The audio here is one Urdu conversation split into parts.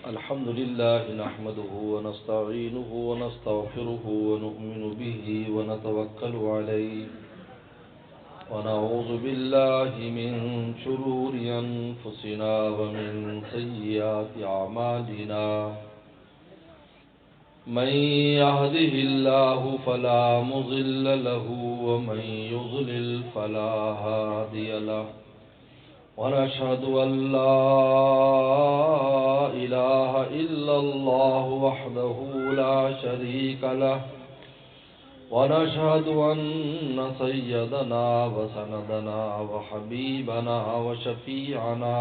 الحمد لله نحمده ونستعينه ونستغفره ونؤمن به ونتوكل عليه ونعوذ بالله من شرور أنفسنا ومن سيئات أعمالنا من يهده الله فلا مضل له ومن يضلل فلا هادي له ونشهد أن لا إله إلا الله وحده لا شريك له ونشهد أن سيدنا وسندنا وحبيبنا وشفيعنا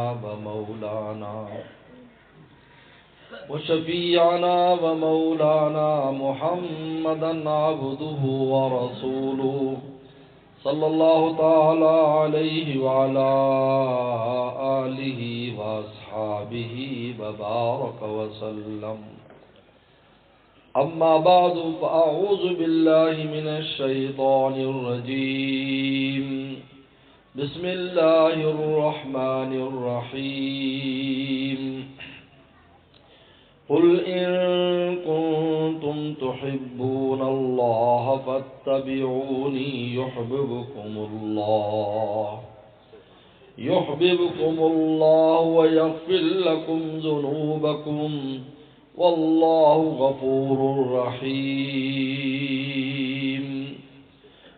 ومولانا محمدا عبده ورسوله صلى الله تعالى عليه وعلى آله وأصحابه وبارك وسلم أما بعد فأعوذ بالله من الشيطان الرجيم بسم الله الرحمن الرحيم قل إن كنتم تحبون الله فاتبعوني يحببكم الله ويغفر لكم ذنوبكم والله غفور رحيم.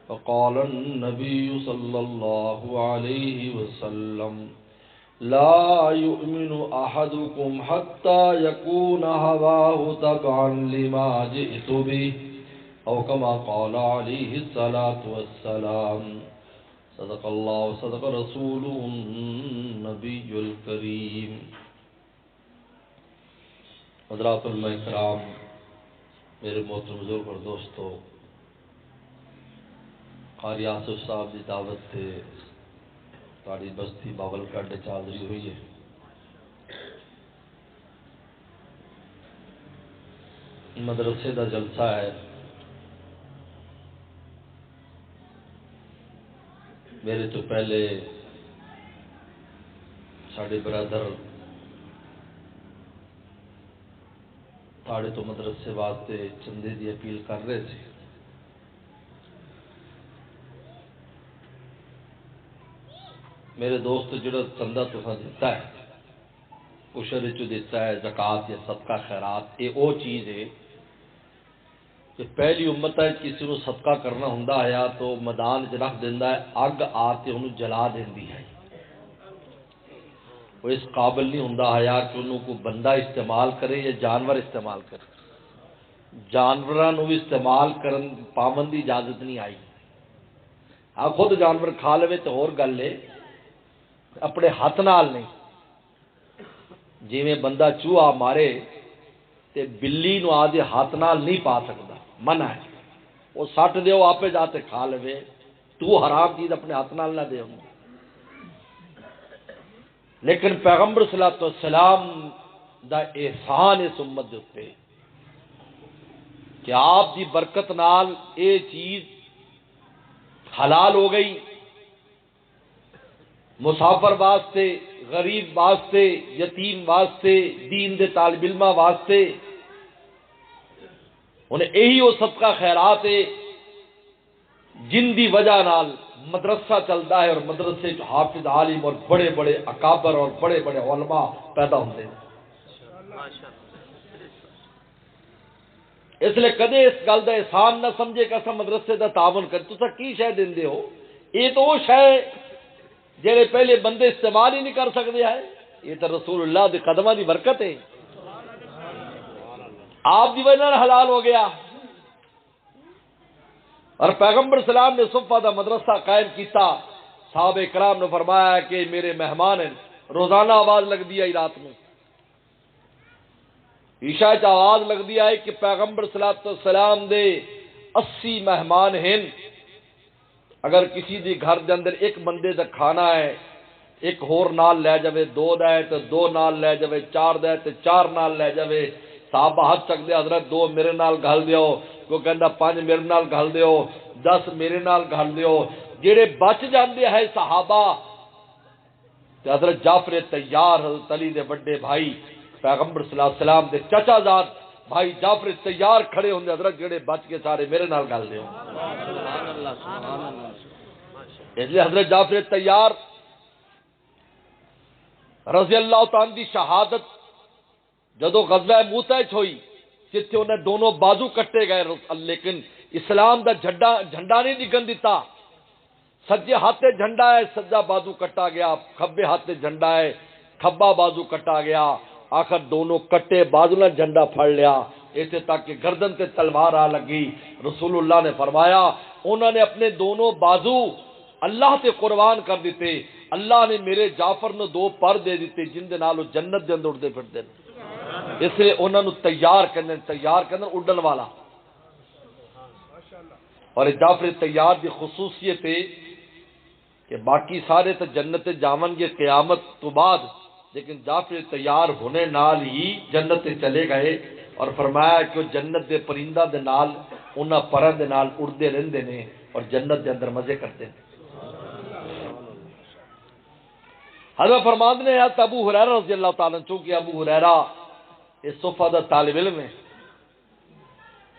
فقال النبي صلى الله عليه وسلم لا يؤمن أحدكم حتى يكون هواه تبعا لما جئت به أو كما قال عليه الصلاة والسلام. صدق الله وصدق رسوله النبي الكريم. حضرات علماء کرام، میرے محترم بزرگ اور دوستو، قاری آصف صاحب کی دعوت سے تاری بستی باول کڈ حاضری ہوئی ہے. مدرسے دا جلسہ ہے. میرے تو پہلے ساڈے برادر تھاڑے تو مدرسے واسطے چندے دی اپیل کر رہے تھے. میرے دوست جڑا چندہ تساں دیتا ہے عشر چ دیتا ہے، زکات یا صدقہ خیرات، یہ وہ چیز ہے کہ پہلی امت ہے کسی کو صدقہ کرنا ہوندا ہے تو میدان چ رکھ دیندا ہے، اگ آ کے انہوں جلا دیندی ہے. وہ اس قابل نہیں ہوندا ہے کہ انہوں کو بندہ استعمال کرے یا جانور استعمال کرے. جانوراں بھی استعمال کرن پابند کی اجازت نہیں آئی. ہاں خود جانور کھا لے تو اور گل ہے، اپنے ہاتھ نال نہیں. جی میں بندہ چوہا مارے تے بلی نو آدھے ہاتھ نال نہیں پا سکتا، منع ہے. وہ سٹ دیو آپ جاتے کھا لے، تو حرام چیز اپنے ہاتھ نال نہ دے. لیکن پیغمبر صلی اللہ علیہ وسلم دا احسان اس امت دے اوپر کہ آپ دی برکت نال اے چیز حلال ہو گئی. مسافر واسطے، غریب واسطے، یتیم واسطے، دین دے طالب علماں واسطے انہیں یہی وہ صدقہ خیرات ہے جن دی وجہ نال مدرسہ چلتا ہے اور مدرسے حافظ عالم اور بڑے بڑے اکابر اور بڑے بڑے علماء پیدا ہوتے ہیں. اس لیے کدے اس گل کا احسان نہ سمجھے کہ اصل مدرسے کا تعاون کر. تسا کی شے دیندے ہو؟ یہ تو وہ شے جہے پہلے بندے استعمال ہی نہیں کر سکتے ہیں. یہ تو رسول اللہ دے قدمہ دی برکت ہے، آپ دی وجہ سے حلال ہو گیا. اور پیغمبر سلام نے صفہ دا مدرسہ قائم کیتا. صحابہ کرام نے فرمایا کہ میرے مہمان ہیں، روزانہ آواز لگ دی آئی رات میں، عشاء چ آواز لگ دی آئی کہ پیغمبر صلی اللہ علیہ وسلم دے 80 مہمان ہیں. اگر کسی دی گھر دے اندر ایک بندے دا کھانا ہے، ایک ہور نال لے جاوے، 2 دا ہے تو 2 نال لے جاوے، 4 دا ہے تو 4 نال لے جاوے. صحابہ ہاتھ چک دے حضرت 2 میرے نال گھل دیو، کوئی کہندا 5 میرے نال گھل دیو، 10 میرے نال گھل دیو. جڑے بچ جاندے ہے صحابہ تے حضرت جعفر تیار حضرت علی دے بڑے بھائی پیغمبر صلی اللہ علیہ وسلم دے چچا زاد بھائی جعفر تیار کھڑے ہوندے حضرت جڑے بچ کے سارے میرے نال گل دیو سبحان اللہ سبحان اللہ. اس لیے حضرت جعفر تیار رضی اللہ تعالیٰ دی شہادت جدو غزوہ موتا ہوئی جتھے انہیں دونوں بازو کٹے گئے لیکن اسلام دا جھنڈا نہیں نگن دیتا. سجے ہاتھے جھنڈا ہے سجا بازو کٹا گیا, کھبے ہاتھے جھنڈا ہے کھبا بازو کٹا گیا. آخر دونوں کٹے بازو نے جھنڈا پھڑ لیا ایسے تک کہ گردن تے تلوار آ لگی. رسول اللہ نے فرمایا انہوں نے اپنے دونوں بازو اللہ تے قربان کر دیتے. اللہ نے میرے جعفر نو 2 پر دے دیتے جن دے نال جنت دے اندر اڑتے پھرتے ہیں. اس لیے انہوں نے تیار کرنا اڈن والا. اور جعفر تیار دی خصوصیت ہے کہ باقی سارے تو جنت جاون گے قیامت تو بعد, لیکن جعفر تیار ہونے نال ہی جنت چلے گئے. اور فرمایا کہ جنت دے پرندہ دے نال انہاں پراں دے نال اڑدے رہندے نے اور جنت دے اندر مزے کرتے ہیں. حضرت فرماتے ہیں حضرت ابو ہریرہ رضی اللہ تعالیٰ عنہ, چونکہ ابو ہریرہ اس صفہ دا طالب علم ہے,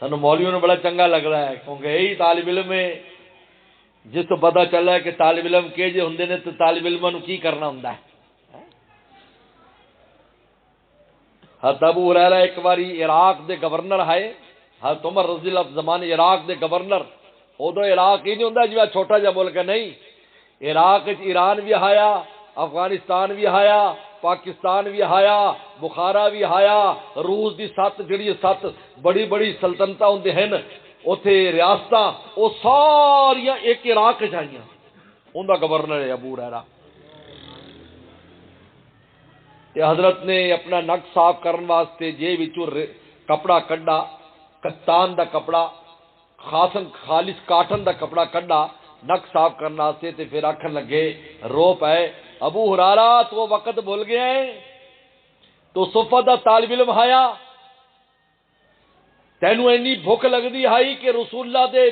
سانو مولویوں نے بڑا چنگا لگ رہا ہے کیونکہ یہی طالب علم ہے جس تو پتہ چلا ہے کہ طالب علم کے جے ہوندے نے تو طالب علماں نو کی کرنا ہوندا ہے. حضرت ابو ہریرہ ایک باری عراق دے گورنر آئے, حضرت عمر رضی اللہ زمانے عراق دے گورنر, ادو عراق ہی نہیں ہوندا جویں چھوٹا جہا ملک ہے, نہیں عراق ایران بھی آیا, افغانستان بھی آیا, پاکستان بھی آیا, بخارا بھی آیا, روس دی 7 جڑی 7 بڑی بڑی سلطنتاں ہوندے ہیں اوتھے ریاستاں او ساریاں ایک عراق وچ آئیاں. اوندا گورنر ہے ابو ہریرہ. تے حضرت نے اپنا نک صاف کرن واسطے جیب وچوں کپڑا کڈا, کتان دا کپڑا, خالص کاٹن دا کپڑا کڈا نک صاف کرنے واسطے. تے پھر آکھن لگے رو پائے ابو ہریرہ تو وقت بھول گیا ہے, تو صفہ دا طالب علم آیا, تینوں اینی بھوک لگدی آئی کہ رسول اللہ دے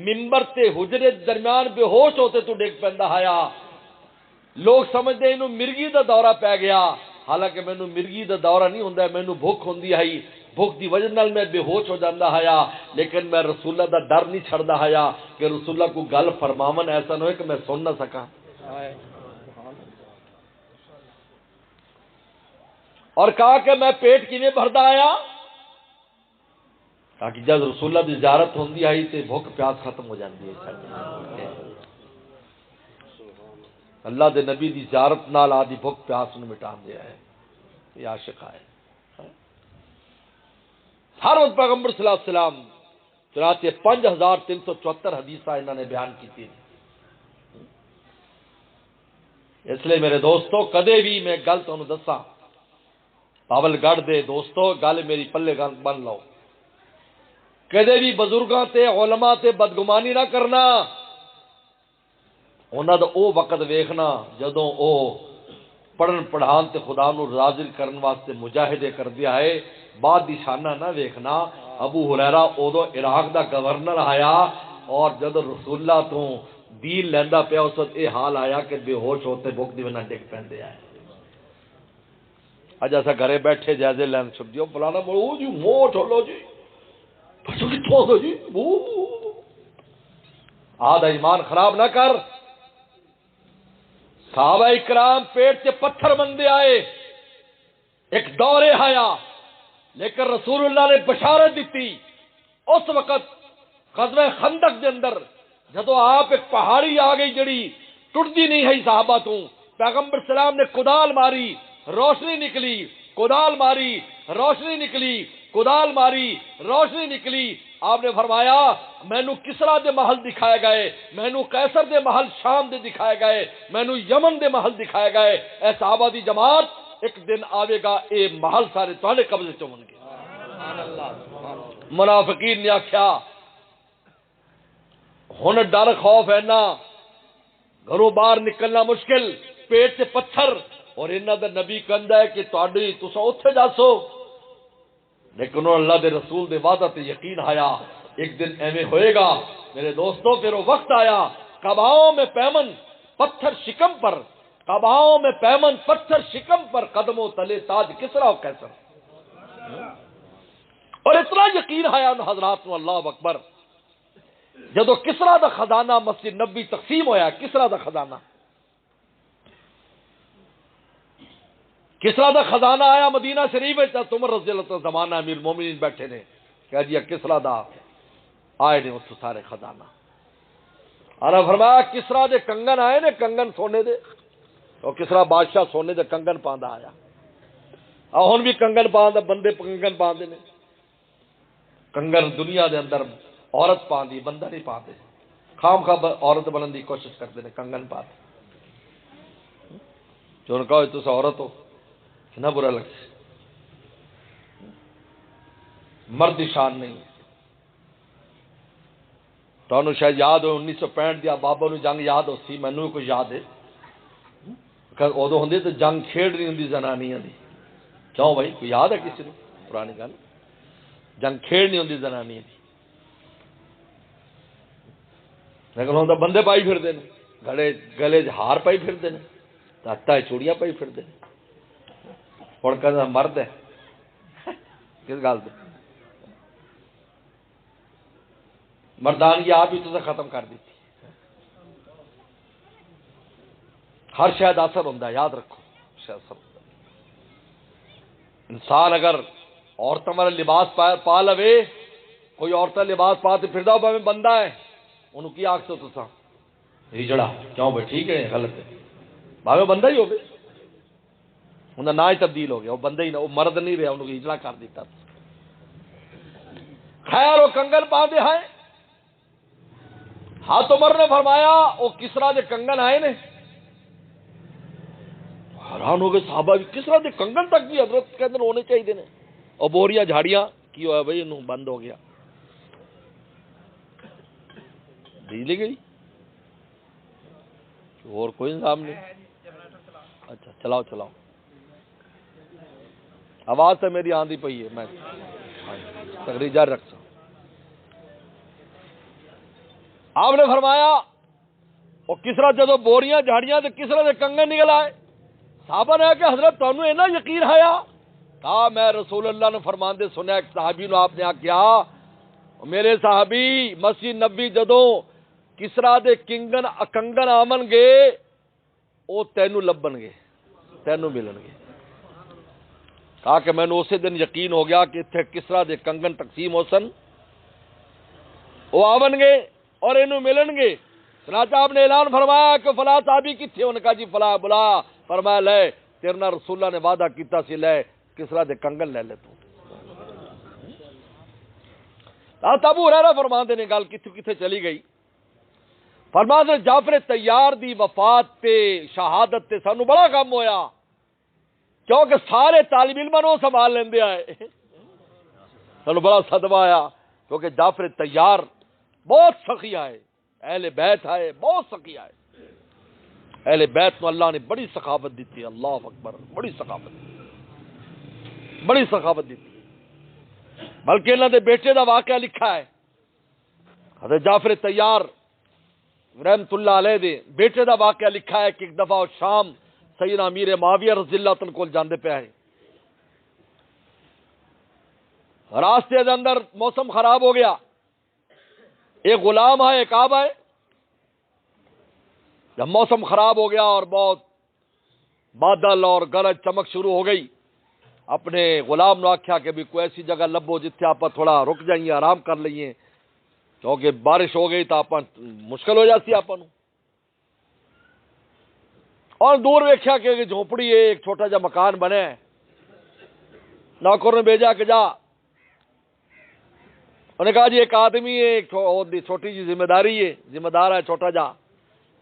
ممبر تے حجرے درمیان بے ہوش ہوتے تو ڈگ پیندا آیا. لوگ سمجھتے انہوں مرگی دا دورہ پی گیا, حالانکہ مینوں مرگی دا دورہ نہیں ہوندا, مینوں بھوک ہوندی آئی, بھوک دی وجہ نال میں بے ہوش ہو جاندا آیا, لیکن میں رسول اللہ دا ڈر نہیں چھڑدا آیا کہ رسول اللہ کو گل فرماون ایسا نہ ہوئے کہ میں سن نہ سکاں. اور کہا کہ میں پیٹ کیویں بھردا آیا, تاکہ جب رسول اللہ دی زیارت ہوندی آئی تے بھوک پیاس ختم ہو جاندی ہے. اللہ دے نبی دی زیارت نال آدھی بھوک پیاس نو مٹان دیا ہے. یہ عاشق ہے ہر وقت پیغمبر صلی اللہ علیہ وسلم چنانچہ 5374 حدیثاں انہوں نے بیان کی تھی. اس لیے میرے دوستو کدے بھی میں گل تمہیں دساں, پاول گڑھ دے دوستو گل میری پلے بن لو, کدے بھی بزرگاں تے علماء تے بدگمانی نہ کرنا. انہاں دا او وقت ویکھنا جدوں او پڑھن پڑھان تے خدا نو راضی کرن واسطے مجاہدے کر دیا ہے, بعد دی شانہ نہ ویکھنا. ابو ہریرہ اودو عراق دا گورنر آیا اور جدوں رسول اللہ تو دین لیندا پیا اس وقت یہ حال آیا کہ بے ہوش ہوتے بھوک دی وجہ ڈگ پیندے آئے. اج ایسا گھرے بیٹھے جائزے لین چھپ دیو فلانا بولو جی موٹ ہو لو جی بچوں کتوں ہو جی آدھا ایمان خراب نہ کر. صحابہ اکرام پیٹ سے پتھر بندے آئے, ایک دورے آیا, لیکن رسول اللہ نے بشارت دیتی. اس وقت غزوہ خندق دے اندر جدو آپ ایک پہاڑی آ گئی جڑی ٹوٹتی نہیں ہے صحابہ تو, پیغمبر سلام نے کدال ماری روشنی نکلی, کدال ماری روشنی نکلی, کدال ماری روشنی نکلی. آپ نے فرمایا مینو کسرا دے محل دکھائے گئے, مینو قیصر دے محل شام دے دکھائے گئے, مینو یمن دے محل دکھائے گئے. اے صحابہ دی جماعت ایک دن آئے گا اے محل سارے تہاڈے قبضے چ ہون گے. منافقین نے آخیا ہن ڈر خوف ہے نا, گھروں باہر نکلنا مشکل, پیٹ سے پتھر, اور انہاں دا نبی کہندا ہے کہ تہاڈی تساں اوتھے جاسو. لیکن اللہ دے رسول دے وعدہ تے یقین آیا ایک دن ایویں ہوئے گا میرے دوستوں. پھر وہ وقت آیا قباؤں میں پیمن, پتھر شکم پر, قباؤں میں پیمن پتھر شکم پر قدموں تلے تاج کسرا و قیصر. اور اتنا یقین ہے ان حضرات نو اللہ اکبر جدو کسرا دا خزانہ مسجد نبی تقسیم ہویا کسرا دا خزانہ کسرا دا خزانہ آیا مدینہ شریف ہے عمر رضی اللہ عنہ زمانہ امیر مومنین بیٹھے نے کہہ دیا کسرا دا آئے نے اس سارے خزانہ آنا فرمایا کسرا دے کنگن آئے نے کنگن سونے دے اور کسرا بادشاہ سونے دے کنگن پاندا آیا ہن بھی کنگن پاندا بندے کنگن پاندے نے کنگن دنیا دے اندر عورت پاندی بندہ نہیں پاندے خام خواہ عورت بنن دی کوشش کرتے ہیں کنگن پاندے جو ان کہو تسا عورت ہو نہ برا لگے مرد شان نہیں تو شاید یاد ہو 1965 دیا بابا نو جنگ یاد ہو سی مینوں کچھ یاد ہے ادو ہوں تو جنگ کھیڑ نہیں ہوں زنانیاں دی کیوں بھائی کوئی یاد ہے کسی نے پرانی گل جنگ کھیڑ نہیں ہوں زنانیاں دی لیکن ہوں تو بندے پائی پھرتے ہیں گلے ہار پائی پھرتے ہیں ہاتھ چوڑیاں پائی پھرتے ہیں ہوں کہ مرد ہے کس گل سے مردانگی آپ ہی تو ختم کر دیتی ہر شاید اثر ہوتا ہے یاد رکھو اثر انسان اگر عورتوں والا لباس پا لوے کوئی عورتیں لباس پا تو پھردا ہو بندہ ہے انہوں کی آخ تو تسا ہجڑا کیوں بھائی ٹھیک ہے غلط ہے بھاوے بندہ ہی ہوگی انہیں نہ ہی تبدیل ہو گیا وہ بندہ ہی نہ وہ مرد نہیں رہا انہوں ہجڑا کر دیتا خیر وہ کنگن پاندے ہیں ہاتھ عمر نے فرمایا وہ کسرا دے کنگن آئے نے حیران ہو گئے صحابہ بھی کسرا دے کنگن تک بھی حضرت کے اندر ہونے چاہیے نے اور بوریاں جھاڑیاں کی ہوا بھائی انہوں بند ہو گیا بجلی گئی اور کوئی نظام نہیں اچھا چلاؤ چلاؤ آواز تو میری آندھی پئی ہے میں تقریر جاری رکھ سکتا آپ نے فرمایا وہ کسرا جدو بوریاں جھاڑیاں تو کسرا دے کنگن نکل آئے صحابہ نے کہ حضرت تمہیں اینا یقین آیا کہا میں رسول اللہ نے فرماندے سنیا ایک صحابی نے آپ نے کیا میرے صحابی مسجد نبی جدو کسرا دے کنگن آمن گے وہ تینوں لبن گے تینوں ملن گے کہا کہ میں نے اسی دن یقین ہو گیا کہ اتنے کسرا دے کنگن تقسیم ہو سن وہ آون گے اور انہوں ملن گے چنانچہ آپ نے اعلان فرمایا کہ فلاں صحابی کتنے انہوں نے کہا جی فلاں بلا فرمایا لے تیرنا رسول اللہ نے وعدہ کیتا سی لے کسرا دے کنگن لے لے تو ابو ہریرہ فرماندے نے گل کتھے چلی گئی فرماندے جعفر طیار دی وفات تے شہادت تے سانو بڑا کم ہویا کیونکہ سارے طالب علم نو سنبھال لیندے آئے سانو بڑا صدمہ آیا کیونکہ جعفر طیار بہت سخی آئے اہل بیت آئے بہت سخی آئے اہل بیت نو اللہ نے بڑی سخاوت دیتی ہے اللہ اکبر بڑی سخاوت دیتی بلکہ انہوں نے بیٹے دا واقعہ لکھا ہے حضرت جعفر طیار رحمت اللہ علیہ دے بیٹے دا واقعہ لکھا ہے کہ ایک دفعہ شام سیدنا امیر معاویہ رضی اللہ عنہ کول جاندے پہ آئے راستے دے اندر موسم خراب ہو گیا ایک غلام ہے ایک آب ہے جب موسم خراب ہو گیا اور بہت بادل اور گرج چمک شروع ہو گئی اپنے غلام نے آخیا کہ بھی کوئی ایسی جگہ لبو جتنے آپ تھوڑا رک جائیے آرام کر لئیے کیونکہ بارش ہو گئی تو آپ مشکل ہو جاتی آپ اور دور ویکھیا کہ جھونپڑی ہے ایک چھوٹا جا مکان بنے نوکر نے بھیجا کہ جا انہوں نے کہا جی ایک آدمی ہے ایک چھوٹی جی ذمہ داری ہے ذمہ دار ہے چھوٹا جا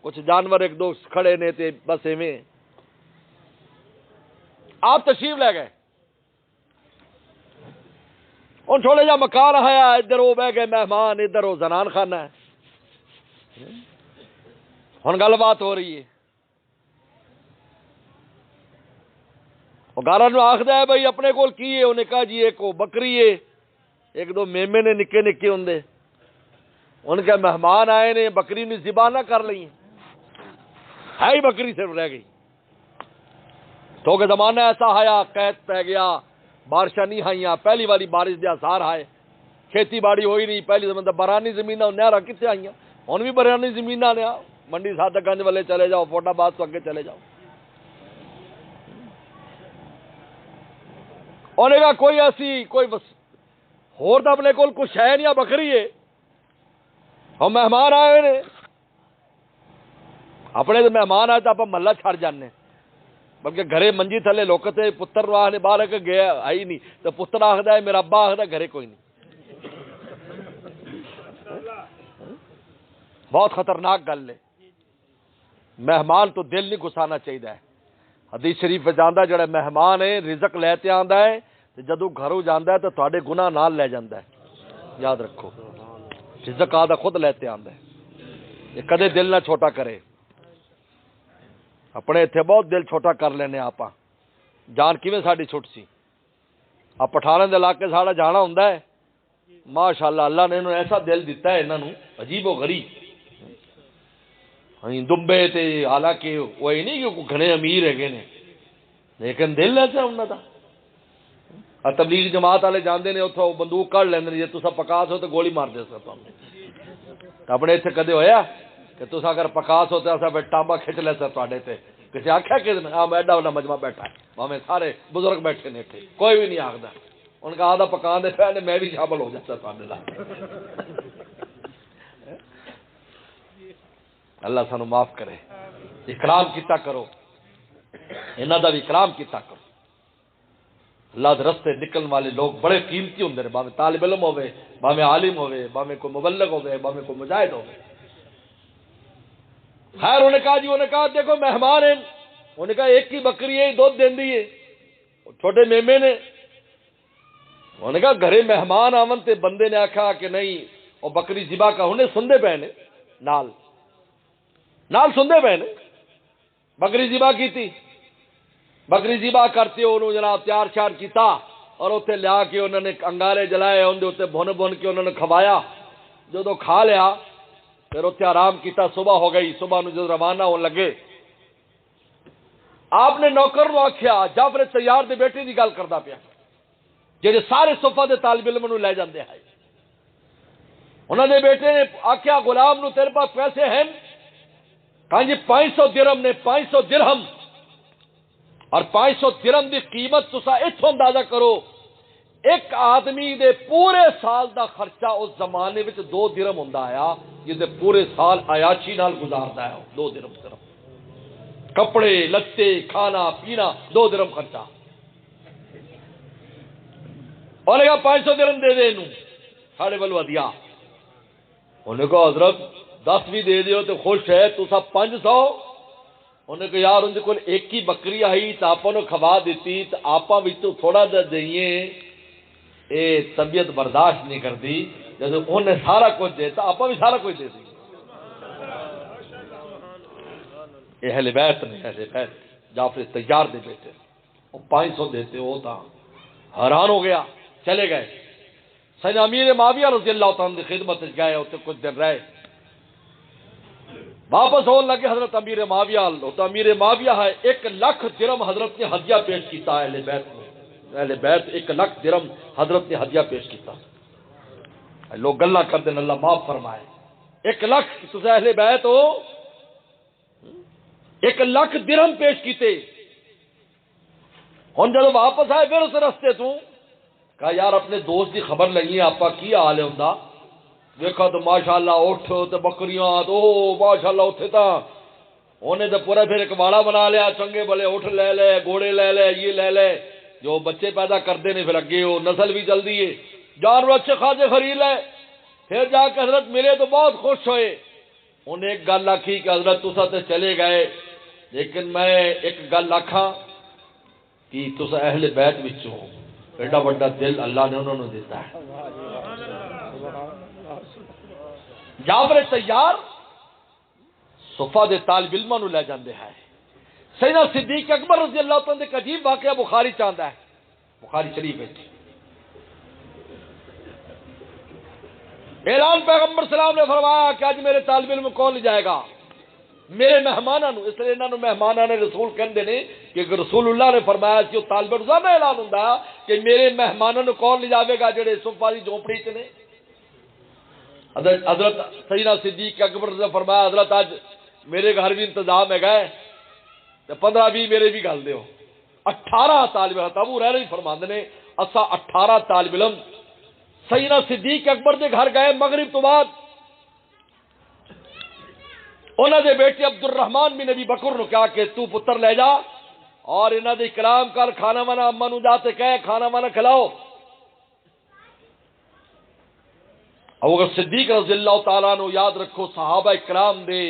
کچھ جانور ایک دو کھڑے نے تھے بس ایویں آپ تشریف لے گئے ان چھوٹے جا مکان آیا ادھر وہ بہ گئے مہمان ادھر وہ زنان خانہ ہے ہن گل بات ہو رہی ہے وہ گالا نو آخد ہے بھائی اپنے کول کی ہے انہیں کہا جی ایک وہ بکری ہے ایک دو میمے نے نکے نکے ہوں ان کے مہمان آئے نے بکری نے ذبح نہ کر لی ہے ہی بکری صرف رہ گئی کیونکہ زمانہ ایسا آیا قحط پہ گیا، بارشاں نہیں آئیاں، پہلی والی بارش دے آثار آئے، کھیتی باڑی ہوئی نہیں، پہلی زمین برانی زمین نہرا کتنے آئیاں، ہن بھی برانی زمین نے منڈی صادق گنج والے چلے جاؤ، فوٹ آباد تو اگے چلے جاؤ، انہیں کہا کوئی ایسی کوئی ہور تو اپنے کول کچھ ہے نہیں، بکری ہے، ہم مہمان آئے نے، اپنے تو مہمان آئے تو آپ محلہ چھڑ جانے، بلکہ گھرے منجی تھلے لوکتے پتر راہ نے باہر کے گیا آئی نہیں تو پتر آخد ہے میرا ابا آخد ہے گھرے کوئی نہیں. بہت خطرناک گل ہے. مہمان تو دل نہیں گھسانا چاہیے. حدیث شریف جانا جڑا مہمان ہے رزق لے تے آندا ہے تے جدوں گھروں جاندا ہے تو تواڈے گناہ نال لے جاندا ہے. یاد رکھو رزق آدھا خود لے تے آندا ہے. یہ کدے دل نہ چھوٹا کرے. اپنے اتنے بہت دل چھوٹا کر لینے آپ. جان کیویں ساڈی چھٹ سی. آپ پٹھانوں دے علاقے ساڈا جانا ہوندا ہے. ماشاءاللہ اللہ نے انہوں ایسا دل دیتا ہے انہوں عجیب و غریب. دمبے تے حالانکہ وہ نہیں کہ گھنے امیر ہے نے لیکن دل ایسا انہوں کا. تبلیغ جماعت والے جاندے نے اتوں بندوق کڑ لیندے جی تسا پکاس ہو تو گولی مار دے سکتا. اپنے اتنے کدے ہویا کہ تسا اگر پکاس ہو تو اصا ٹانبا کھچ لے سر تے تے کسی آخیا کہ ایڈا والا مجمع بیٹھا ہے ہمیں سارے بزرگ بیٹھے نے اتنے کوئی بھی نہیں آخر. ان کا آدھا پکان دے پہلے میں بھی شامل ہو جاتا تے. اللہ سانو معاف کرے. اکرام کیتا کرو انہاں دا بھی اکرام کیتا کرو. اللہ دے رستے نکلن والے لوگ بڑے قیمتی ہوندے نے. باویں طالب علم ہوے باویں عالم ہوے باویں کوئی مبلغ ہوے باویں کوئی مجاہد ہوے. خیر انہوں نے کہا جی انہوں نے کہا دیکھو مہمان ہیں. انہوں نے کہا ایک ہی بکری ہے دودھ دیندی ہے چھوٹے میمے نے. انہوں نے کہا گھرے مہمان آون تے بندے نے آکھا کہ نہیں وہ بکری ذبح کا انہیں سندے پے نے نال سندے پے نے. بکری ذبح کی تھی. بکری ذبح کرتے انہوں جناب تیار شیار کیتا اور اتنے لیا کے انہوں نے انگارے جلائے اندر اتنے بھن کے انہوں نے کھوایا. جدو کھا لیا پھر اتنے آرام کیتا. صبح ہو گئی. صبح نو جب روانہ ہونے لگے آپ نے نوکر نو آخیا جعفر تیار دے بیٹے کی گل کرتا پیا جہے سارے صفا دے طالب علم نو لے جاندے ہیں. انہوں نے بیٹے نے آخیا غلام نو تیرے پاس پیسے ہیں؟ کہا جی 500 درہم نے. 500 درہم اور 500 درہم دی قیمت تسا اتھوں اندازہ کرو. ایک آدمی دے پورے سال دا خرچہ اس زمانے وچ 2 درہم ہوندا آیا جس دے پورے سال عیاشی نال گزاردا ہے. 2 درہم صرف کپڑے لتے کھانا پینا 2 درہم خرچہ. اور نے کہا 500 درہم دے دے انہوں ساڑھے بلو دیا. انہوں نے کہا حضرت 10 بھی دے دیو تو خوش ہے تسا 500. انہوں نے کہا یار ان کو ایک ہی بکری آئی تو آپ نے کھوا دیتی تو آپ تھوڑا دے دئیے اے طبیعت برداشت نہیں کرتی. جب انہیں سارا کچھ دے تو آپ بھی سارا کچھ دے دیں. اہل بیت نے اہل بیت جعفر تیار دے بیٹے وہ 500 دیتے ہو تا حیران ہو گیا. چلے گئے. سید امیر معاویہ رضی اللہ تعالیٰ کی خدمت گئے ہوتے کچھ دن رہے. واپس ہونے لگے حضرت امیر معاویہ. تو امیر معاویہ ہے 1 لاکھ درہم حضرت نے ہدیہ پیش کیتا. اہل بیت نے اہل بیت 1 لاکھ درہم حضرت نے ہدیہ پیش کیتا. لوگ گلا کرتے ہیں اللہ معاف فرمائے. 1 لاکھ تسے اہل بیت ہو 1 لاکھ درہم پیش کیتے. ہن جب واپس آئے پھر اس رستے تو کہا یار اپنے دوست کی خبر لگی آپ کی حال ہے ہوں. دیکھا تو ماشاءاللہ اٹھ تو بکریاں تو ماشاءاللہ اتنے تو انہیں تو پورا پھر ایک واڑا بنا لیا. چنگے بلے اٹھ لے لے گھوڑے لے لے یہ لے لے جو بچے پیدا کرتے ہیں پھر اگے وہ نسل بھی چلتی ہے. جانور اچھے خاصے خرید لے. پھر جا کے حضرت ملے تو بہت خوش ہوئے. انہیں ایک گل آخی کہ حضرت تسا تو چلے گئے لیکن میں ایک گل آخا کہ تسا اہل بیت وچوں ایڈا بڑا دل اللہ نے انہوں نے دیتا ہے. جعفر تیار صفا دے طالب علماں نو لے جاندے ہیں. سیدنا صدیق اکبر رضی اللہ تعالیٰ عنہ کا عجیب واقعہ بخاری چاہتا ہے. بخاری شریف ہے. اعلان پیغمبر سلام نے فرمایا کہ آج میرے طالب علم کون لے جائے گا. میرے مہمانوں، اس لیے انہوں نے مہمانان رسول کہندے نے کہ رسول اللہ نے فرمایا کہ وہ طالب رضا میں اعلان ہوندا کہ میرے مہمانوں کون لے جاوے گا جڑے صفہ دی جھونپڑی چ نے۔ حضرت سیدنا صدیق اکبر نے فرمایا حضرت آج میرے گھر بھی انتظام ہے گئے تو 15-20 میرے بھی گل دیو۔ 18 طالب علم، ابو ہریرہ بھی فرماندے نے اسا 18 طالب علم سیدنا صدیق اکبر دے گھر گئے مغرب تو بعد، انہوں دے بیٹے عبد الرحمان بن ابی بکر نے کہا کہ تو پتر لے جا اور انہوں دے کلام کر، کھانا وانا اما نو جاتے کہے کھانا وانا کھلاؤ۔ اور صدیق رضی اللہ تعالیٰ نو یاد رکھو صحابہ کرام دے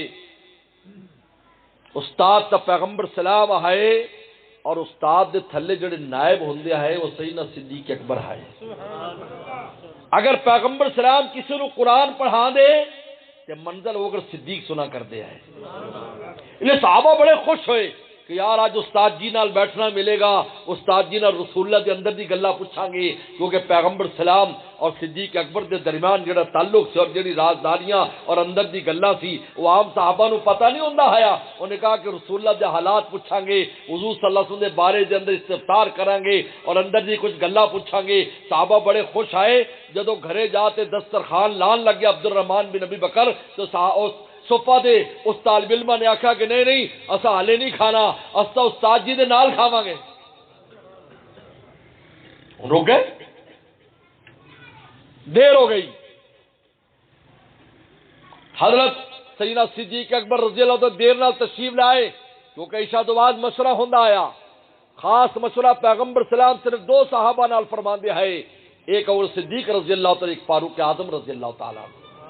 استاد تا پیغمبر سلام آئے اور استاد دے تھلے جڑے نائب ہوندے آئے وہ سیدنا صدیق اکبر آئے۔ اگر پیغمبر سلام کسی نو قرآن پڑھا دے کہ منزل وہ اگر صدیق سنا کر دے آئے، یہ صحابہ بڑے خوش ہوئے کہ یار آج استاد جی نال بیٹھنا ملے گا، استاد جی نال رسول اللہ دے اندر دی گلاں پوچھاں گے، کیونکہ پیغمبر سلام اور صدیق اکبر دے درمیان جڑا تعلق سی اور جڑی رازداریاں اور اندر دی گلاں سی وہ عام صحابہ نو پتہ نہیں ہوندا ہے۔ انہوں نے کہا کہ رسول اللہ دے حالات پوچھاں گے، حضور صلی اللہ علیہ وسلم دے بارے دے اندر استفسار کریں گے اور اندر دی کچھ گلاں پوچھاں گے۔ صحابہ بڑے خوش آئے، جدوں گھرے جاتے دسترخوان لان لگے عبد الرحمان بن ابی بکر تو صفہ دے اس طالب علم نے آکھا کہ نہیں نہیں اسا حالے نہیں کھانا، اسا استاد جی دے نال کھاواں گے۔ رک گئے، دیر ہو گئی۔ حضرت سیدنا صدیق اکبر رضی اللہ عنہ دیر نال تشریف لائے کیونکہ عشاء تو بعد مشورہ ہوندا آیا۔ خاص مشورہ پیغمبر سلام صرف 2 صحابہ نال فرماندے ہے، ایک اور صدیق رضی اللہ تعالی، ایک فاروق اعظم رضی اللہ تعالی۔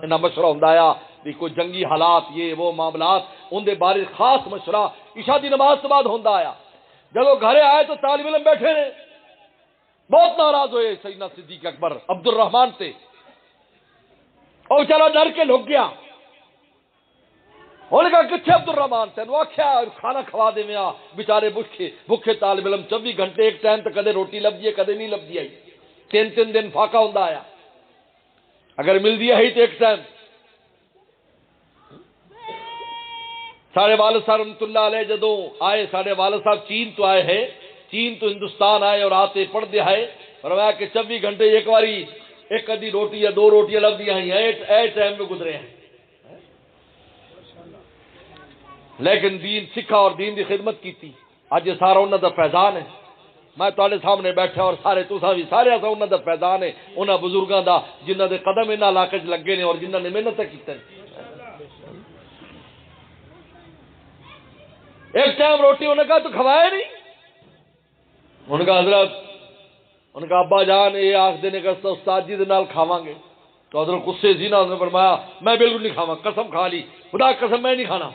انہاں مشورہ ہوندا آیا بھی کوئی جنگی حالات یہ وہ معاملات ان دے بارے خاص مشورہ عشاء دی نماز تو بعد ہوندا آیا۔ جب وہ گھرے آئے تو طالب علم بیٹھے نے، بہت ناراض ہوئے سیدنا صدیق اکبر عبد الرحمان سے، اور چلا ڈر کے لک گیا۔ انہوں نے کہا کتنے عبد الرحمان سے؟ انہوں نے آکھیا کھانا کھوا دے میں بیچارے بھوکے طالب علم 24 گھنٹے ایک ٹائم تو کدے روٹی لبدی ہے کدے نہیں لبدی آئی، 3 دن فاقہ ہوندا آیا، اگر مل دیا ہی تو ایک ٹائم۔ سارے والد صاحب رحمۃ اللہ علیہ جدوں آئے، سارے والد صاحب چین تو آئے ہیں، چین تو ہندوستان آئے اور آتے پڑھ دے آئے، فرمایا کہ 24 گھنٹے ایک باری ایک ادھی روٹی یا 2 روٹیاں لبدی آئی ہیں، اے ٹائم میں گزرے ہیں، لیکن دین سکھا اور دین دی خدمت کیتی۔ اج یہ سارا انہاں دا فیضان ہے، میں تواڈے سامنے بیٹھا اور سارے تساں بھی سارے اساں انہاں دا فیضان ہے، انہاں بزرگاں دا جنہاں دے قدم انہاں علاقے وچ لگے نے اور جنہاں نے محنت کیتی۔ ایک ٹائم روٹی انہوں نے کہا تو کھوایا نہیں، انہوں نے کہا حضرت، انہوں نے کہا ابا جان یہ آخ دینے کا استاد جی دے نال کھاواں گے، تو حضرت غصے سی نا، انہوں نے فرمایا میں بالکل نہیں کھاواں، قسم کھا لی، خدا قسم میں نہیں کھانا۔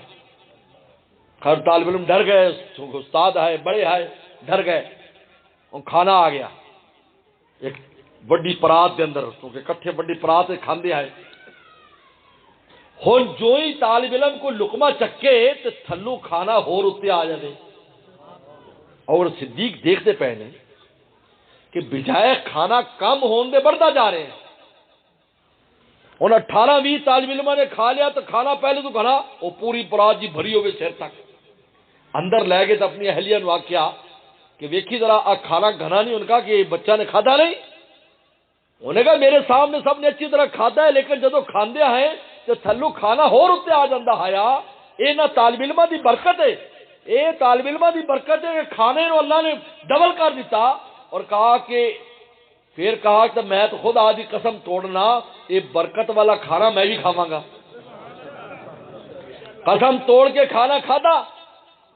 خیر طالب علم ڈر گئے، استاد آئے بڑے آئے ڈر گئے، اور کھانا آ گیا ایک بڑی پرات دے اندر، کیونکہ کٹھے بڑی پرات کھاندے آئے۔ ہن جو ہی طالب علم کو لقمہ چکے تو تھلو کھانا ہور اتنے آ جائے، اور صدیق دیکھتے پے نے کہ بجائے کھانا کم ہون دے بڑھتا جا رہے ہیں۔ ان 18-20 طالب علموں نے کھا لیا تو کھانا پہلے تو کھانا وہ پوری پرات جی بھری ہوئے سر تک، اندر لے گئے تو اپنی اہلیہ نے آکھیا کہ ویکھی ذرا کھانا گھنا نہیں، ان کا کہ بچہ نے کھادا نہیں، انہوں نے کہا میرے سامنے سب نے اچھی طرح کھادا ہے، لیکن جدو کھاندے ہیں تو تھلو کھانا ہور اتنے آ جاندہ آیا۔ یہ نہ طالب علمہ دی برکت ہے، یہ طالب علمہ دی برکت ہے کہ کھانے نو اللہ نے ڈبل کر دیتا، اور کہا کہ پھر کہا کہ میں تو خود آج قسم توڑنا یہ برکت والا کھانا میں بھی کھاواں گا۔ قسم توڑ کے کھانا کھادا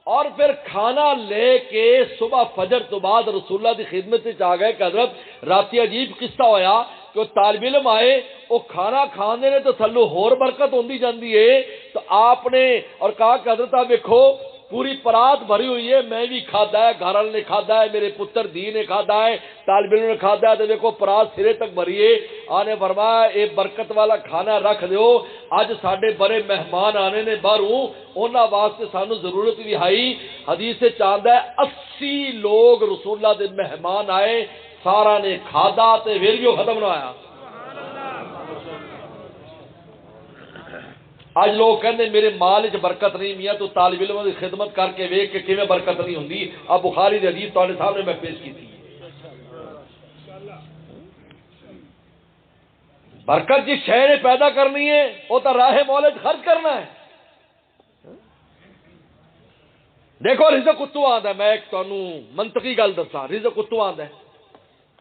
اور پھر کھانا لے کے صبح فجر تو بعد رسول اللہ دی خدمت سے آ گئے کہ حضرت راتی عجیب قصہ ہویا کہ وہ طالب علم آئے، وہ کھانا کھانے نے تو تھلو ہور برکت ہوندی جاندی ہے، تو آپ نے اور کہا کہ حضرت آپ دیکھو پوری پرات بھری ہوئی ہے، میں بھی کھادا ہے، گھر والے نے کھادا ہے، میرے پتر دی نے کھادا ہے، طالب علم نے کھادا ہے، تو دیکھو پرات سرے تک بھری ہے۔ آنے فرمایا اے برکت والا کھانا رکھ دیو، اج ساڈے بڑے مہمان آنے نے باہروں، انہاں واسطے سانو ضرورت بھی آئی۔ حدیث سے چاہتا ہے 80 لوگ رسول اللہ دے مہمان آئے، سارا نے کھادا تے ویریو ختم نہ آیا۔ اج لوگ کہندے میرے مال وچ برکت نہیں، میاں تو طالب علم دی خدمت کر کے ویکھ کے کیویں برکت نہیں ہوندی. اب بخاری دی حدیث تواڈے سامنے میں پیش کیتی ہے. برکت جس شے نے پیدا کرنی ہے وہ تو راہ مولا وچ خرچ کرنا ہے. دیکھو رزق اتوں آندا ہے، میں ایک تانوں منطقی گل دساں، رزق اتوں آندا ہے.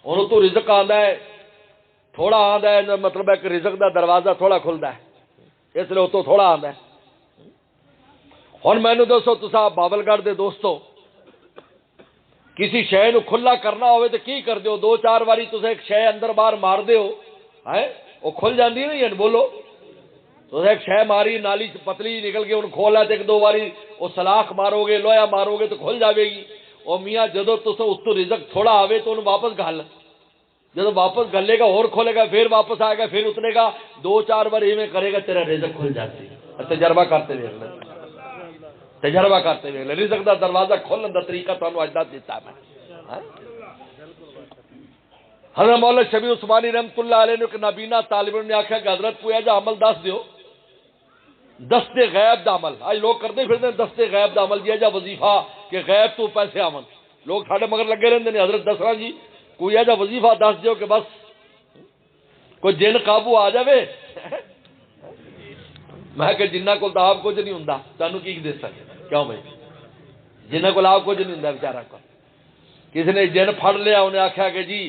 ہن تو رزق آندا ہے تھوڑا آندا ہے، مطلب ہے کہ رزق دا دروازہ تھوڑا کھلدا ہے، اس لیے اتوں تھوڑا آندا ہے. ہن مینوں دسو تساں بابل گڑھ دے دوستو، کسی شے نو کھلا کرنا ہوئے تو کی کر دیو؟ دو چار واری تساں ایک شے اندر باہر مار دیو ہے وہ کھل جاندی نہیں ہے. بولو تو ایک شے ماری نالی پتلی نکل کے انہوں کھولا تو ایک دو باری وہ سلاخ مارو گے لویا مارو گے تو کھل جاوے گی. اور میاں جدو تسا اس تو رزق تھوڑا آوے تو انہوں واپس گھل، جدو واپس گلے گا اور کھولے گا پھر واپس آئے گا پھر اترے گا، دو چار بار ایویں کرے گا تیرا رزق کھل جاتی. تجربہ کرتے ہوئے تجربہ کرتے ہوئے رزق دا دروازہ کھولن دا طریقہ تمہیں اج دس دیتا ہے میں. حضرت مولانا شبیر عثمانی رحمۃ اللہ علیہ نے ایک نابینا طالب علم نے آخیا کہ حضرت کوئی ایجا عمل دس دیو، دستے غیب دا عمل. آج لوگ کرتے پھرتے ہیں دستے غیب دا عمل جی ایجا وظیفہ کہ غیب تو پیسے آمن. لوگ ساڈے مگر لگے رہتے ہیں حضرت دسنا جی کوئی ایجا وظیفہ دس دیو کہ بس کوئی جن قابو آ جائے. میں کہ جنہ کو آپ کچھ نہیں ہوں تمہیں کی دے سکے کیوں بھائی؟ جنہ کو آپ کچھ نہیں ہوں بچارا کو. کسی نے جن پھڑ لیا انہیں آخیا کہ جی،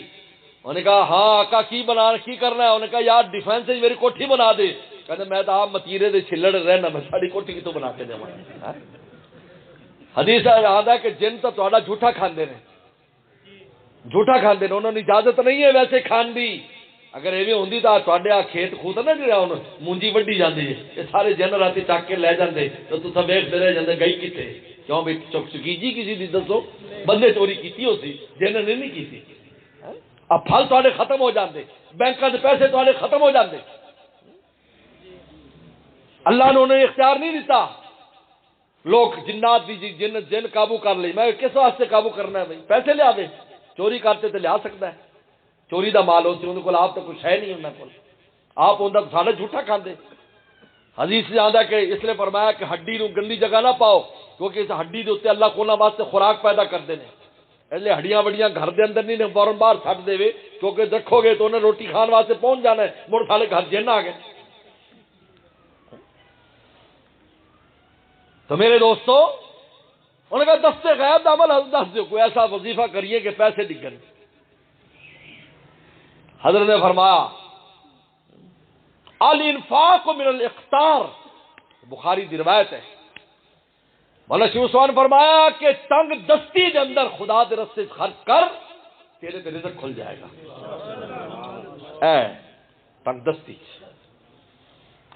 انہوں نے کہا ہاں آقا کی کرنا ہے؟ انہوں نے کہا یار ڈیفینس میری کوٹھی بنا دے. کہتے میں تو آپ متیرے دے چھلڑ رہنا، میں ساری کوٹھی کتوں بنا کے دے. حدیث آتا ہے کہ جن تو تھوڑا جھوٹا کھاندے نے، جھوٹا کھاندے نے، انہوں نے اجازت نہیں ہے ویسے کھان دی. اگر ایویں ہوندی تو تھوڑے آ کھیت کھوت نہ جڑا ہن مونجی وڈی جاندی ہے، یہ سارے جن رات چک کے لے جاندے تو تساں ویکھدے رہ جاندے گئی کتے. کیوں بھی چکی جی کسی دی دسو بندے چوری کیتی ہو سی جن نے نہیں کیتی. اب پھل تھوڑے ختم ہو جاندے، بینکاں دے پیسے تھوڑے ختم ہو جاندے. اللہ نے انہیں اختیار نہیں دیتا. لوگ جنات دی جن قابو کر لی. میں کس واسطے قابو کرنا ہے بھائی؟ پیسے لیا دے، چوری کرتے تو لیا سکتا ہے، چوری دا مال ہوتی انہوں کو آپ تو کچھ ہے نہیں انہوں کو، آپ انہوں سارا جھوٹا کھاندے. حدیث سے آندا کہ اس لیے فرمایا کہ ہڈی نو گندی جگہ نہ پاؤ کیونکہ اس ہڈی دے اوتے اللہ کو انہاں واسطے خوراک پیدا کردے نے. اس لیے ہڈیاں وڈیاں گھر دے اندر نہیں نے فوراً باہر چھڈ دے کیونکہ رکھو گے تو انہیں روٹی کھان واسطے پہنچ جانا ہے، مڑ سارے گھر جن آ گئے. تو میرے دوستو انہوں نے کہا دستے غیب دا عمل دس دیو، کوئی ایسا وظیفہ کریے کہ پیسے ڈگن. حضرت نے فرمایا الانفاق من الاقتار، بخاری دی روایت ہے. مولانا شیخ عثمان فرمایا کہ تنگ دستی دے اندر خدا دے راستے خرچ کر، تیرے تے رزق کھل جائے گا. تنگ دستی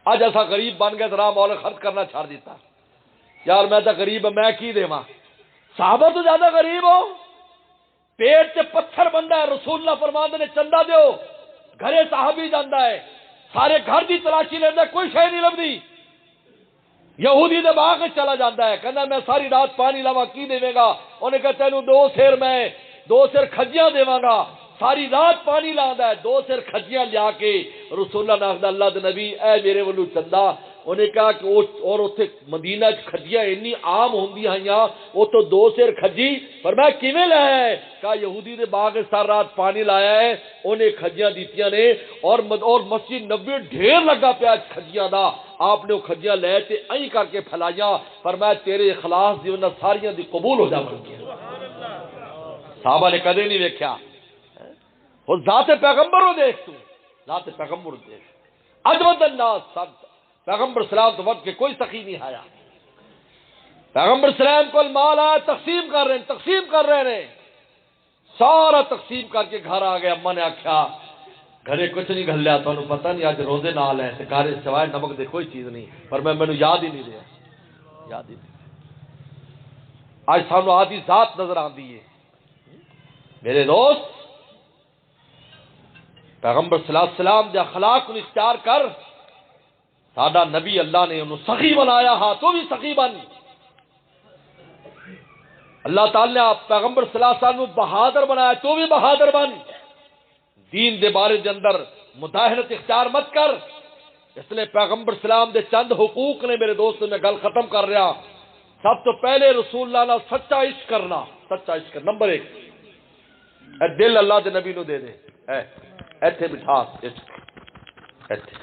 اج ایسا غریب بن گیا تو راہ مولا خرچ کرنا چھاڑ دیتا. یار میں تو غریب میں کی دیواں؟ صحابہ تو زیادہ غریب ہو، پیٹ تے پتھر بندا ہے. رسول اللہ فرماندے نے چندہ دیو، گھرے صحابی جاندا ہے سارے گھر دی تلاشی لیندا کوئی شے نہیں لبدی. یہودی دے باغ چلا جاتا ہے، کہنا میں ساری رات پانی لاواں کی دے گا. انہیں کہا تینوں دو سیر کھجیاں دیواں گا. ساری رات پانی لاندا ہے، 2 سیر کھجیاں لیا کے رسول اللہ نے اللہ دے نبی اے میرے ولو چندہ. انہیں کہا کہ اور اتنے مدینہ کھجیاں انی عام ہوندی ہیں وہ تو 2 سیر کھجی. فرمایا کیویں لایا ہے؟ کہا یہودی دے باغ ساری رات پانی لایا ہے، انہیں کھجیاں دیتیاں نے اور مسجد نبی ڈھیر لگا پیا کھجیاں دا. آپ نے وہ کھجیاں لے تے این کر کے پھلائیاں. فرمایا تیرے اخلاص دی انہاں ساریاں دی قبول ہو جاویں. صحابہ نے کدے نہیں ویکھیا. وہ ذات پیغمبر ہو دیکھ، تو ذات پیغمبر دیکھ. اجود الناس سب پیغمبر سلام تو وقت کے کوئی سخی نہیں آیا. پیغمبر سلام کو مال آیا تقسیم کر رہے ہیں سارا تقسیم کر کے گھر آ گئے. اما نے آخیا گھرے کچھ نہیں گھلیا، تمہیں پتہ نہیں اج روزے نال ہے گھر سوائے نمک دے کوئی چیز نہیں. پر مینوں یاد ہی نہیں رہا، یاد ہی نہیں. اج سانو آدھی ذات نظر آتی ہے. میرے دوست پیغمبر صلی اللہ علیہ وسلم دے اخلاق کو اختیار کر. ساڈا نبی اللہ نے انہوں سخی بنایا، ہاں تو بھی سخی بن. اللہ تعالی نے پیغمبر صلی اللہ علیہ وسلم بہادر بنایا، تو بھی بہادر بن. دین دے بارے دے اندر مداہنت اختیار مت کر. اس لیے پیغمبر اسلام دے چند حقوق نے میرے دوست، میں گل ختم کر رہا. سب تو پہلے رسول اللہ نال سچا عشق کرنا، سچا عشق نمبر 1. اے دل اللہ دے نبی نو دے دے، ایتھے بٹھا عشق ایتھے.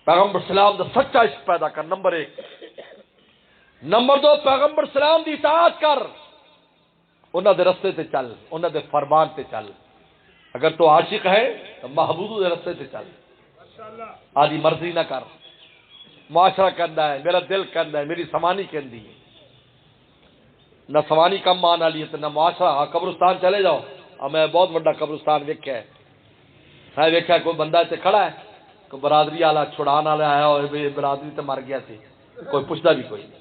پیغمبر اسلام دا سچا عشق پیدا کر نمبر 1. نمبر 2 پیغمبر اسلام دی اطاعت کر، انہاں دے رستے تے چل، انہاں دے فرمان تے چل. اگر تو عاشق ہے تو محبوب دے رستے تے چل، آدھی مرضی نہ کر. معاشرہ کہندا ہے، میرا دل کہندا ہے، میری سوانی کہندی ہے. نہ سوانی کم مان والی ہے نہ معاشرہ. ہاں قبرستان چلے جاؤ، میں بہت بڑا قبرستان ویکھیا ہے. میں ویکھیا کوئی بندہ تے کھڑا ہے، کوئی برادری والا چھڑان والا آیا اور برادری تے مر گیا سی، کوئی پوچھتا بھی کوئی نہیں.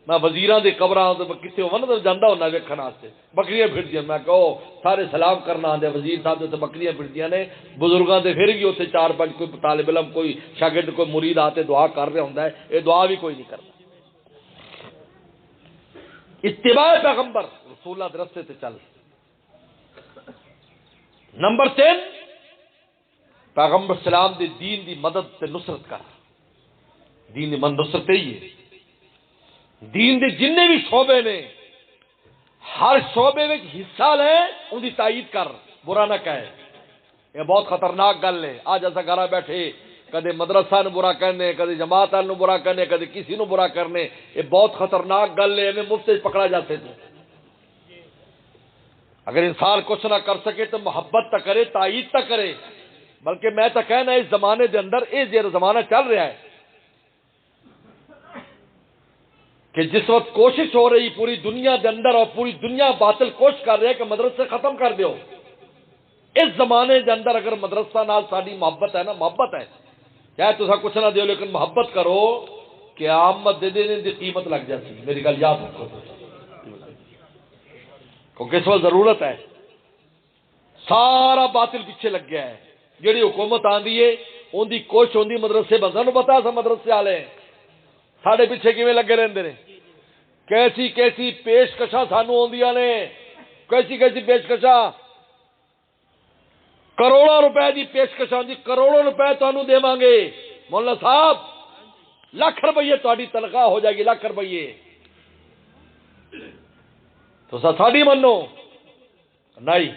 میں وزیراں دی قبراں تے کتے ہون تے جاندا ہوندا ویکھن واسطے، بکریاں پھردیاں. میں کہو سارے سلام کرنا آندے وزیر صاحب تے بکریاں پھردیاں نے، بزرگاں تے پھر گئی اوتھے 4-5 کوئی طالب علم کوئی شاگرد کوئی مرید آتے دعا کر رہا ہوندا ہے، اے دعا بھی کوئی نہیں کرتا. اتباع پیغمبر رسول اللہ دے رستے تے چل. نمبر 3 پیغمبر سلام دی دین دی مدد تے نصرت کر. دین دی مدد نصرت ہی ہے. دین دے جننے بھی شعبے نے ہر شعبے میں حصہ لے، ان کی تائید کر، برا نہ کہے. یہ بہت خطرناک گل ہے. آج ایسا گھر بیٹھے کدے مدرسہ نو برا کرنے، کدے جماعت نو برا کرنے، کدے کسی نو برا کرنے. یہ بہت خطرناک گل ہے. ہمیں مفت پکڑا جاتے تھے. اگر انسان کچھ نہ کر سکے تو محبت تو کرے، تائید تو کرے. بلکہ میں تو کہنا اس زمانے دے اندر یہ جو زمانہ چل رہا ہے کہ جس وقت کوشش ہو رہی پوری دنیا دے اندر اور پوری دنیا باطل کوشش کر رہی ہے کہ مدرسے ختم کر دیو. اس زمانے دے اندر اگر مدرسہ نال ساری محبت ہے نا، محبت ہے، چاہے تو کچھ نہ دیو لیکن محبت کرو کہ آمد دے دینے دی قیمت لگ جاتی. میری گل یاد رکھو کیونکہ اس وقت ضرورت ہے. سارا باطل پیچھے لگ گیا ہے. جیڑی حکومت آندی ہے ان دی کوشش ہوندی مدرسے بندوں پتا سا مدرسے والے ساڈے پیچھے کیویں لگے رہندے نے. کیسی کیسی پیشکشاں سانو آندیاں نے، کیسی کیسی پیشکشاں، کروڑوں روپے دی پیشکشاں دی، کروڑوں روپے تانوں دیواں گے مولانا صاحب، لاکھ روپیے تہاڈی تنخواہ ہو جائے گی، لاکھ روپیے. تو ساڈی منو نہیں.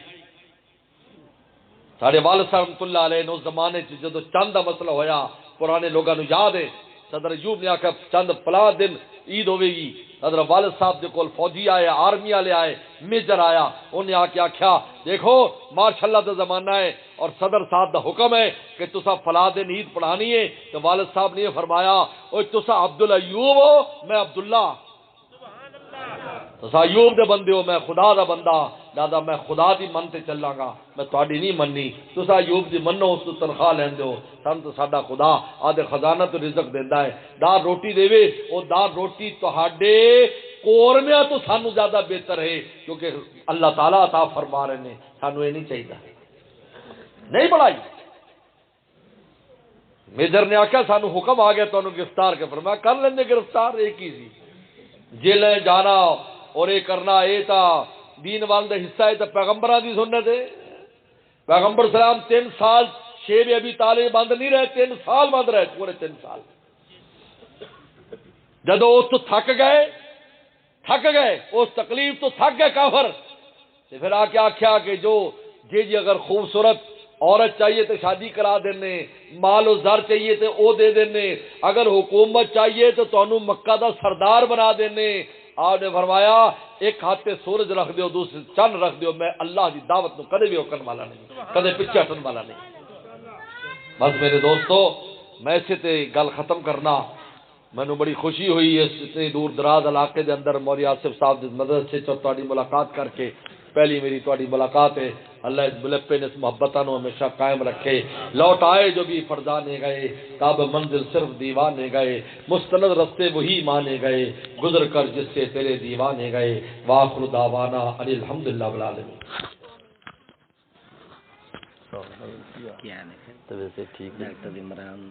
سارے والد صاحب رحمۃ اللہ علیہ نے اس زمانے جدو چند کا مسئلہ ہویا، پرانے لوگوں نے یاد ہے، صدر ایوب نے آخیا چند فلاں دن عید ہوے گی. حضرت والد صاحب دے کول فوجی آئے، آرمی والے آئے، میجر آیا، انہیں آ کے آخیا دیکھو ماشاء اللہ کا زمانہ ہے اور صدر صاحب دا حکم ہے کہ تسا فلاں دن عید پڑھانی ہے. تو والد صاحب نے یہ فرمایا اوے تسا عبد ایوب ہو، میں عبداللہ. تسا ایوب دے بندے ہو، میں خدا دا بندہ، دادا میں خدا دی من تے چلاں گا، میں تہاڈی نہیں مننی. تسا ایوب دی منو، اس تو تنخواہ لیندے ہو. سن تو ساڈا خدا آدھے خزانہ تو رزق دیندا ہے، دار روٹی دے او دار روٹی تہاڈے قورمیاں تو سانو زیادہ بہتر ہے، کیونکہ اللہ تعالیٰ عطا فرما رہے ہیں. سانو یہ نہیں چاہیے. نہیں بڑھائی. میجر نے آخیا سانو حکم آ گیا تمہیں گرفتار کے. فرمایا کر لیندے گرفتار، ایک ہی سی جیل جانا اور یہ کرنا. یہ تا دین وال دا حصہ ہے، تو پیغمبراں دی سنت ہے. پیغمبر سلام 3 سال شیب ابی طالب بند نہیں رہے، 3 سال بند رہے، پورے 3 سال. جدو اس تو تھک گئے اس تکلیف تو تھک گئے کافر، پھر آ کے آخیا کہ جو جی اگر خوبصورت عورت چاہیے تو شادی کرا دینے، مال و زر چاہیے تو وہ دے دینے، اگر حکومت چاہیے تو تانوں مکہ دا سردار بنا دینے. آپ نے فرمایا ایک ہاتھ تے سورج رکھ دیو، دوسرے چند رکھ دیو، میں اللہ دی دعوت نو کدے بھی روکن والا نہیں، کدے پیچھے ہٹن والا نہیں. بس میرے دوستو میں اسے تے گل ختم کرنا. مینوں بڑی خوشی ہوئی اس اتنے دور دراز علاقے دے اندر مولوی آصف صاحب دی مدد سے تہاڈی ملاقات کر کے. پہلی میری تہاڈی ملاقات ہے. اللہ اس بلپے نے اس محبتاں نو ہمیشہ قائم رکھے. لوٹ آئے جو بھی فرزانے گئے، کعب منزل صرف دیوانے گئے، مستند رستے وہی مانے گئے، گزر کر جس سے تیرے دیوانے گئے. وآخر دعوانا ان الحمدللہ رب العالمین. کیا ہے ٹھیک ڈاکٹر عمران